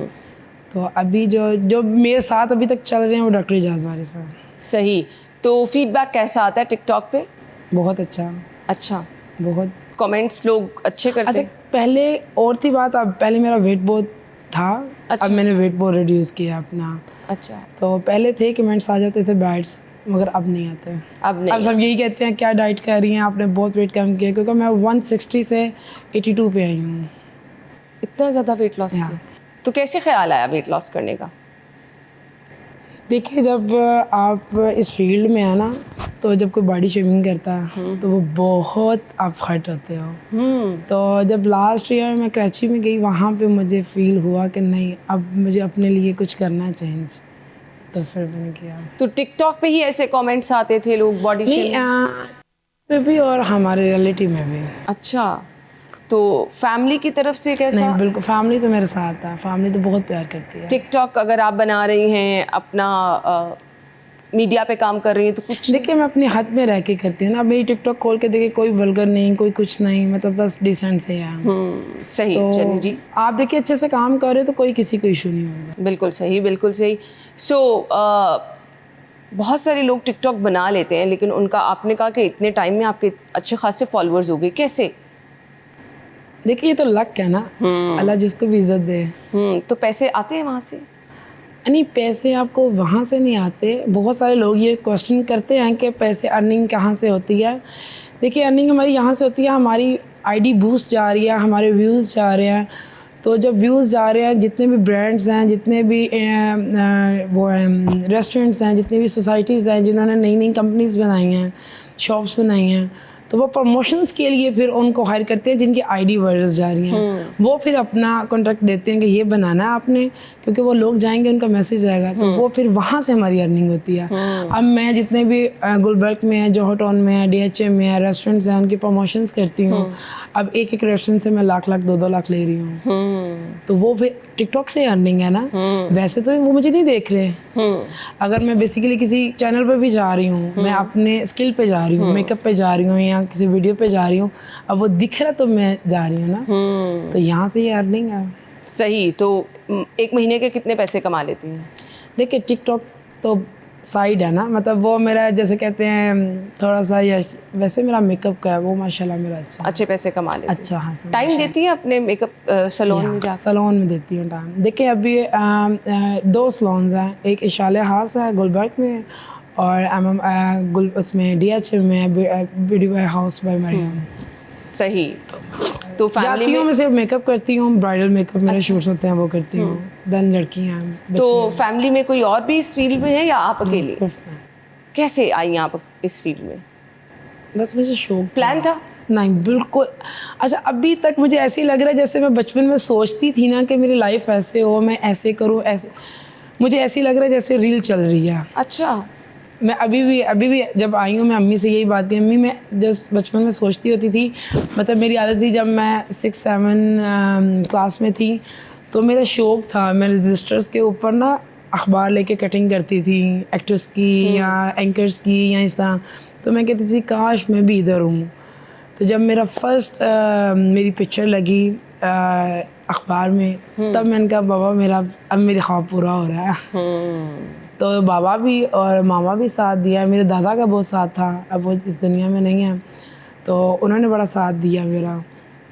तो अभी जो जो मेरे साथ अभी तक चल रहे हैं वो डॉक्टर एजाज वारिस हैं। सही। तो फीडबैक कैसा आता है टिकटॉक पे? बहुत अच्छा। अच्छा। बहुत। कमेंट्स लोग अच्छे करते अच्छा, हैं? पहले और थी बात, अब पहले मेरा वेट बहुत था। अच्छा। अब मैंने वेट बहुत रिड्यूस किया अपना। अच्छा। तो पहले थे कमेंट्स आ जाते थे बैड्स, मगर अब नहीं आते। अब नहीं अब सब यही कहते हैं क्या डाइट कर रही हैं आपने, बहुत वेट कम किया, क्योंकि मैं 160 से 82 पे आई हूँ। इतना ज़्यादा वेट लॉस हाँ। किया? तो कैसे ख्याल आया वेट लॉस करने का? देखिए जब आप इस फील्ड में है ना, तो जब कोई बॉडी शेमिंग करता है तो वो बहुत आप हर्ट होते हो। तो जब लास्ट ईयर मैं कराची में गई, वहाँ पे मुझे फील हुआ कि नहीं, अब मुझे अपने लिए कुछ करना है चेंज, तो फिर मैंने किया। तो टिकटॉक पे ही ऐसे कमेंट्स आते थे लोग बॉडी नहीं, शेमिंग? पे भी और हमारे रिलेटिव में भी। अच्छा। तो फैमिली की तरफ से कैसा? नहीं, बिल्कुल फैमिली तो मेरे साथ है, फैमिली तो बहुत प्यार करती है। टिकटॉक अगर आप बना रही हैं, अपना मीडिया पे काम कर रही हैं, तो कुछ देखिए मैं अपने हद में रह के करती हूँ ना। मेरी टिकटॉक खोल के देखिए, कोई वल्गर नहीं, कोई कुछ नहीं, मतलब बस डिसेंट से है। सही। तो चलिए जी, आप देखिए अच्छे से काम कर रहे हो तो कोई किसी को इशू नहीं होगा। बिल्कुल सही बिल्कुल सही। सो बहुत सारे लोग टिकटॉक बना लेते हैं, लेकिन उनका आपने कहा कि इतने टाइम में आपके अच्छे खासे फॉलोअर्स हो गए, कैसे? देखिए ये तो लक है ना, अल्लाह जिसको भी इज्जत दे। तो पैसे आते हैं वहाँ से? नहीं, पैसे आपको वहाँ से नहीं आते। बहुत सारे लोग ये क्वेश्चन करते हैं कि पैसे अर्निंग कहाँ से होती है। देखिए अर्निंग हमारी यहाँ से होती है, हमारी आईडी बूस्ट जा रही है, हमारे व्यूज़ जा रहे हैं। तो जब व्यूज़ जा रहे हैं, जितने भी ब्रांड्स हैं, जितने भी वो हैं रेस्टोरेंट्स हैं, जितनी भी सोसाइटीज़ हैं जिन्होंने नई नई कंपनीज़ बनाई हैं, शॉप्स बनाई हैं, तो वो प्रमोशंस के लिए फिर उनको हायर करते हैं जिनकी आईडी वायरल जा रही हैं। वो फिर अपना कॉन्ट्रैक्ट देते हैं कि ये बनाना है आपने, क्योंकि वो लोग जाएंगे, उनका मैसेज आएगा, तो वो फिर वहाँ से हमारी अर्निंग होती है। अब मैं जितने भी गुलबर्ग में है, जोहर टाउन में है, DHM में है, रेस्टोरेंट्स हैं, उनकी प्रमोशंस करती हूँ। अब एक एक रेस्टोरेंट से मैं लाख लाख 2-2 लाख ले रही हूँ। तो वो फिर टिकटॉक से अर्निंग है ना, वैसे तो वो मुझे नहीं देख रहे। अगर मैं बेसिकली किसी चैनल पे भी जा रही हूँ, मैं अपने स्किल पे जा रही हूँ, मेकअप पे जा रही हूँ या किसी वीडियो पे जा रही हूँ, अब वो दिख रहा तो मैं जा रही हूँ ना, तो यहाँ से ये अर्निंग है। सही। तो एक महीने के कितने पैसे कमा लेती हैं? देखिए टिकटॉक तो साइड है ना, मतलब वो मेरा जैसे कहते हैं थोड़ा सा, या वैसे मेरा मेकअप का है वो माशाल्लाह मेरा अच्छा अच्छे पैसे कमा लेती हैं। अच्छा। हाँ सर, टाइम देती हैं अपने मेकअप सैलून में जाकर? सलोन में देती हूँ टाइम। देखिए अभी 2 सलोन्स हैं, एक इशाले हास है गुलबर्ग में और गुल उसमें DH में beauty by house by Maryam. सही। तो फैमिली जाती हूँ, में मैं सिर्फ मेकअप करती हूँ, ब्राइडल मेकअप मेरे शूट्स होते हैं वो करती हूँ, देन लड़की हैं। तो फैमिली में कोई और भी इस फील्ड में है या आप अकेली? कैसे आई आप इस फील्ड में? बस मुझे शौक प्लान था? नहीं बिल्कुल। अच्छा अभी तक मुझे ऐसे ही लग रहा है जैसे मैं बचपन में सोचती थी ना कि मेरी लाइफ ऐसे हो, मैं ऐसे करूँ, ऐसे मुझे ऐसे ही लग रहा है जैसे रील चल रही है। अच्छा। मैं अभी भी जब आई हूँ मैं अम्मी से यही बात की, अम्मी मैं जस्ट बचपन में सोचती होती थी, मतलब मेरी आदत थी जब मैं 6-7 क्लास में थी तो मेरा शौक था, मैं रजिस्टर्स के ऊपर ना अखबार लेके कटिंग करती थी एक्टर्स की या एंकर्स की या इस तरह। तो मैं कहती थी काश मैं भी इधर हूँ। तो जब मेरा फर्स्ट मेरी पिक्चर लगी अखबार में, तब मैंने कहा बाबा मेरा अब मेरा ख्वाब पूरा हो रहा है। तो बाबा भी और मामा भी साथ दिया, मेरे दादा का बहुत साथ था, अब वो इस दुनिया में नहीं है, तो उन्होंने बड़ा साथ दिया मेरा।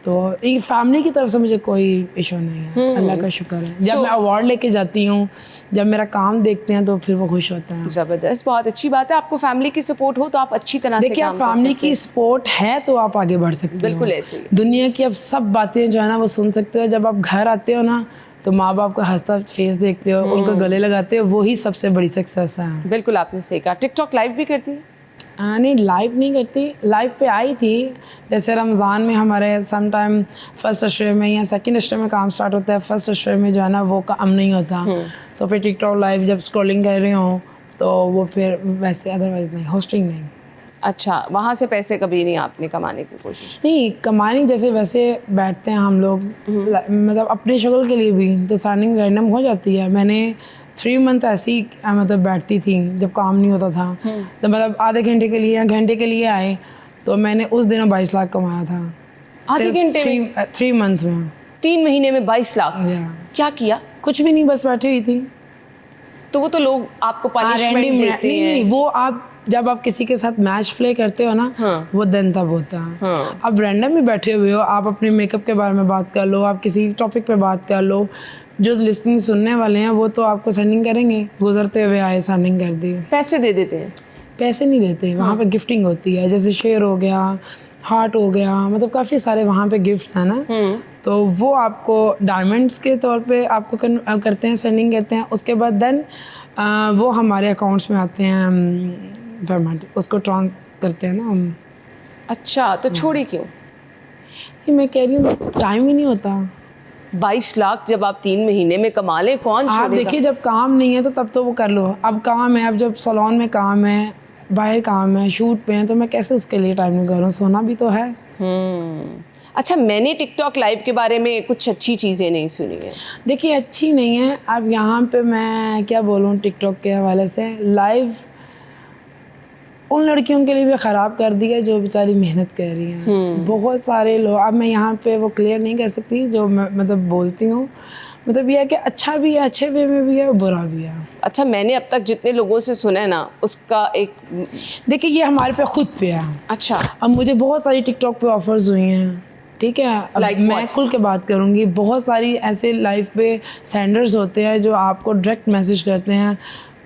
तो ये फैमिली की तरफ से मुझे कोई इशू नहीं है, अल्लाह का शुक्र है। जब मैं अवार्ड लेके जाती हूँ, जब मेरा काम देखते हैं तो फिर वो खुश होते हैं। जबरदस्त, बहुत अच्छी बात है। आपको फैमिली की सपोर्ट हो तो आप अच्छी तरह से देखिए काम आप कर फैमिली सकते की हैं। सपोर्ट है तो आप आगे बढ़ सकते हो। बिल्कुल ऐसे ही। दुनिया की अब सब बातें जो है ना वो सुन सकते हो, जब आप घर आते हो ना तो माँ बाप का हंसता फेस देखते हो, उनको गले लगाते हो, वही सबसे बड़ी सक्सेस है। बिल्कुल आपने सही कहा। टिकटॉक लाइव भी करती है? नहीं लाइव नहीं करती, लाइव पे आई थी जैसे रमज़ान में हमारे सम टाइम फर्स्ट अशरे में या सेकंड अशरे में काम स्टार्ट होता है, फर्स्ट अशरे में जो है ना वो काम नहीं होता, तो फिर टिकटॉक लाइव जब स्क्रॉलिंग कर रही हूँ तो वो फिर वैसे, अदरवाइज नहीं, होस्टिंग नहीं। अच्छा, वहाँ से पैसे कभी नहीं आपने कमाने की कोशिश? नहीं कमानी, जैसे वैसे बैठते हैं हम लोग मतलब अपने शगल के लिए भी तो सार्निंग रैंडम हो जाती है। मैंने 3 मंथ ऐसी मतलब बैठती थी जब काम नहीं होता था, तो मतलब आधे घंटे के लिए या घंटे के लिए आए तो मैंने उस दिन 22 लाख कमाया था। आधे घंटे में? 3 मंथ में 3 महीने में 22 लाख? या क्या किया? कुछ भी नहीं, बस बैठी हुई थी। तो वो तो लोग आपको पनिशमेंट नहीं, देते हैं। नहीं, वो आप जब आप किसी के साथ मैच प्ले करते हो ना, वो दिन तब होता है। आप रैंडम में बैठे हुए हो, आप अपने मेकअप के बारे में बात कर लो, आप किसी टॉपिक पे बात कर लो, जो लिसनिंग सुनने वाले हैं वो तो आपको सेंडिंग करेंगे, गुजरते हुए आए सेंडिंग कर दी। पैसे दे देते हैं? पैसे नहीं देते, वहाँ पे गिफ्टिंग होती है, जैसे शेयर हो गया, हार्ट हो गया, मतलब काफ़ी सारे वहाँ पे गिफ्ट्स हैं ना, तो वो आपको डायमंड्स के तौर पे आपको करते हैं, सेंडिंग करते हैं। उसके बाद देन वो हमारे अकाउंट्स में आते हैं, पेमेंट उसको ट्रांस करते हैं ना हम। अच्छा, तो छोड़ी क्यों? ये मैं कह रही हूँ टाइम ही नहीं होता। 22 लाख जब आप 3 महीने में कमा ले, कौन आप छोड़ेगा? देखिए जब काम नहीं है तो तब तो वो कर लो, अब काम है, अब जब सैलून में काम है, बाहर काम है, शूट पे है, तो मैं कैसे उसके लिए टाइम निकालूं, सोना भी तो है। अच्छा, मैंने टिकटॉक लाइव के बारे में कुछ अच्छी चीज़ें नहीं सुनी है। देखिए अच्छी नहीं है, अब यहाँ पे मैं क्या बोलूँ टिकटॉक के हवाले से, लाइव उन लड़कियों के लिए भी ख़राब कर दिया जो बेचारी मेहनत कर रही हैं। बहुत सारे लोग, अब मैं यहाँ पे वो क्लियर नहीं कर सकती जो मैं मतलब बोलती हूँ, मतलब ये है कि अच्छा भी है, अच्छे वे में भी है और बुरा भी है। अच्छा, मैंने अब तक जितने लोगों से सुना है ना, उसका एक देखिए ये हमारे पे खुद पे है। अच्छा, अब मुझे बहुत सारी टिकटॉक पे ऑफर्स हुई हैं, ठीक है, अब Like मैं what? खुल के बात करूँगी, बहुत सारी ऐसे लाइफ पे सेंडर्स होते हैं जो आपको डायरेक्ट मैसेज करते हैं,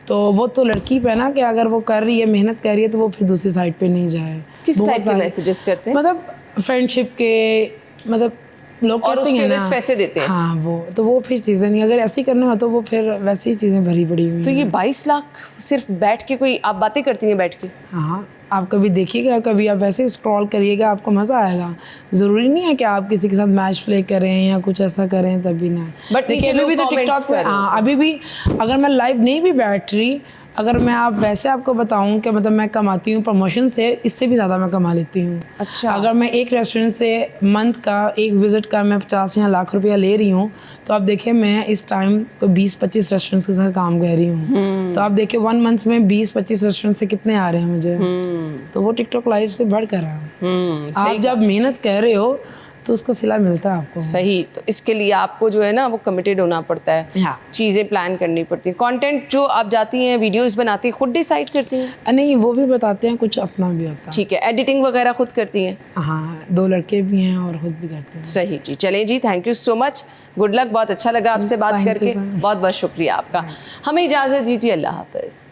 तो वो तो लड़की पे ना कि अगर वो कर रही है, मेहनत कर रही है, तो वो फिर दूसरी साइड पे नहीं जाए। किस बहुत टाइप के सारे- मैसेजेस करते हैं? मतलब फ्रेंडशिप के, मतलब लोग और कहते उसके हैं वजह ना, से पैसे देते हैं? हाँ वो तो वो फिर चीज़ें नहीं, अगर ऐसी करना हो तो वो फिर वैसी ही चीज़ें भरी पड़ी हुई तो हैं। ये 22 लाख सिर्फ बैठ के, कोई आप बातें करती हैं बैठ के? हाँ आप कभी देखिएगा, कभी आप वैसे स्क्रॉल करिएगा, आपको मज़ा आएगा। ज़रूरी नहीं है कि आप किसी के साथ मैच प्ले करें या कुछ ऐसा करें तभी ना। But देखिए नीचे अभी भी लोग तो comments टिकटॉक पे, कर रहे हाँ अभी भी अगर मैं लाइव नहीं भी बैठ रही अगर मैं आप वैसे आपको बताऊं कि मतलब मैं कमाती हूँ प्रमोशन से, इससे भी ज़्यादा मैं कमा लेती हूँ। अच्छा। अगर मैं एक रेस्टोरेंट से मंथ का एक विज़िट का मैं 50 या लाख रुपया ले रही हूँ, तो आप देखिए मैं इस टाइम को 20-25 रेस्टोरेंट्स के साथ काम कर रही हूँ। तो आप देखिए 1 मंथ में 20-25 रेस्टोरेंट से कितने आ रहे हैं मुझे। तो वो टिकटॉक लाइव से बढ़कर है। आप जब मेहनत कर रहे हो तो उसका सिला मिलता है आपको। सही, तो इसके लिए आपको जो है ना वो कमिटेड होना पड़ता है, हाँ। चीज़ें प्लान करनी पड़ती है। कंटेंट जो आप जाती हैं, वीडियोस बनाती हैं, खुद डिसाइड करती हैं? नहीं, वो भी बताते हैं, कुछ अपना भी होता है। ठीक है, एडिटिंग वगैरह खुद करती हैं? हाँ, 2 लड़के भी हैं और खुद भी करते हैं। सही जी, चलें जी, thank you so much, good luck, बहुत अच्छा लगा आपसे बात Thank you, करके, sir. बहुत बहुत शुक्रिया आपका। हमें इजाज़त दीजिए, अल्लाह हाफ़िज़।